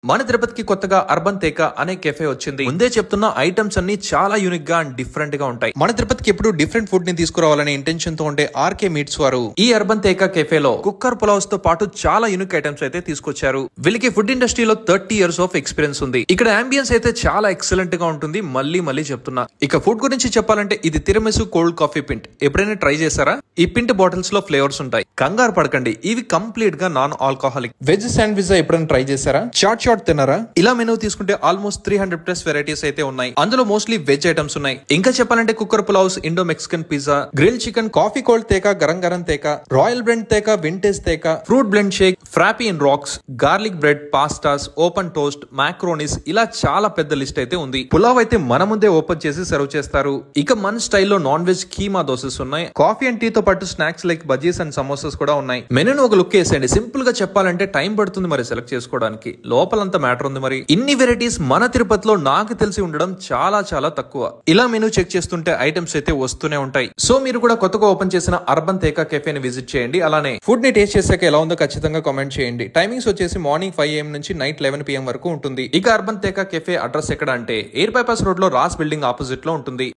మన తిరుపతికి కొత్తగా అర్బన్ తేక అనే కెఫే వచ్చింది. ముందే చెప్తున్న ఐటమ్స్ అన్ని చాలా యూనిక్ గా అండ్ డిఫరెంట్ గా ఉంటాయి. మన తిరుపతికి ఎప్పుడు డిఫరెంట్ ఫుడ్ ని తీసుకురావాలనే ఇంటెన్షన్ తో ఉండే ఆర్కే మీట్స్ వారు ఈ అర్బన్ తేక కెఫేలో కుక్కర్ పులావ్స్ తో పాటు చాలా యూనిక్ ఐటమ్స్ అయితే తీసుకొచ్చారు. వీళ్ళకి ఫుడ్ ఇండస్ట్రీలో 30 years ఆఫ్ ఎక్స్పీరియన్స్ ఉంది. ఇక్కడ అంబియన్స్ అయితే చాలా ఎక్సలెంట్ గా ఉంటుంది. మళ్ళీ చెప్తున్నా. ఇక ఫుడ్ గురించి చెప్పాలంటే ఇది తిరమిసు కోల్డ్ కాఫీ పింట్. ఎప్పుడైనా ట్రై చేశారా? ఈ పింట్ బాటిల్స్ లో ఫ్లేవర్స్ ఉంటాయి. కంగారు పడకండి, ఇవి కంప్లీట్ గా నాన్ ఆల్కహాలిక్. వెజ్ శాండ్విచ్ ఎప్పుడైనా ట్రై చేశారా? చాట్ తిన్నారా? ఇలా మెనూ తీసుకుంటే ఆల్మోస్ట్ 300+ వెరైటీస్ అయితే ఉన్నాయి. అందులో మోస్ట్లీ వెజ్ ఐటమ్స్ ఉన్నాయి. ఇంకా చెప్పాలంటే cooker pulaos, Indo Mexican pizza, grill chicken, coffee cold తేక, గరం తేక, రాయల్ బ్రెండ్ తేక, వింటేజ్ తేక, fruit blend shake, frappe in rocks, garlic bread, pastas, open toast, macaronis, ఇలా చాలా పెద్ద లిస్ట్ అయితే ఉంది. పులావ్ అయితే మన ముందే ఓపెన్ చేసి సర్వ్ చేస్తారు. ఇక మన స్టైల్లో నాన్ వెజ్ కీమా దోసెస్ ఉన్నాయి. కాఫీ అండ్ టీ తో పాటు snacks like bajjis and samosas కూడా ఉన్నాయి. మెనూను ఒక లుక్ వేసేయండి. సింపుల్ గా చెప్పాలంటే టైం పడుతుంది మరి సెలెక్ట్ చేసుకోవడానికి. లోపలంతా మ్యాటర్ ఉంది. మరి ఇన్ని వెరైటీస్ మన తిరుపతిలో నాకు తెలిసి ఉండడం చాలా తక్కువ. ఇలా మెనూ చెక్ చేస్తుంటే ఐటమ్స్ అయితే వస్తూనే ఉంటాయి. సో మీరు కూడా కొత్తగా ఓపెన్ చేసిన అర్బన్ తేక కెఫేని విజిట్ చేయండి. అలానే ఫుడ్ ని టేస్ట్ చేసాక ఎలా ఉందో ఖచ్చితంగా కామెంట్ చేయండి. టైమింగ్స్ వచ్చేసి మార్నింగ్ 5 AM నుంచి నైట్ 11 PM వరకు ఉంటుంది. ఇక అర్బన్ తేక కెఫే అడ్రస్ ఎక్కడ అంటే ఎయిర్ బైపాస్ రోడ్ లో రాస్ బిల్డింగ్ ఆపోజిట్ లో ఉంటుంది.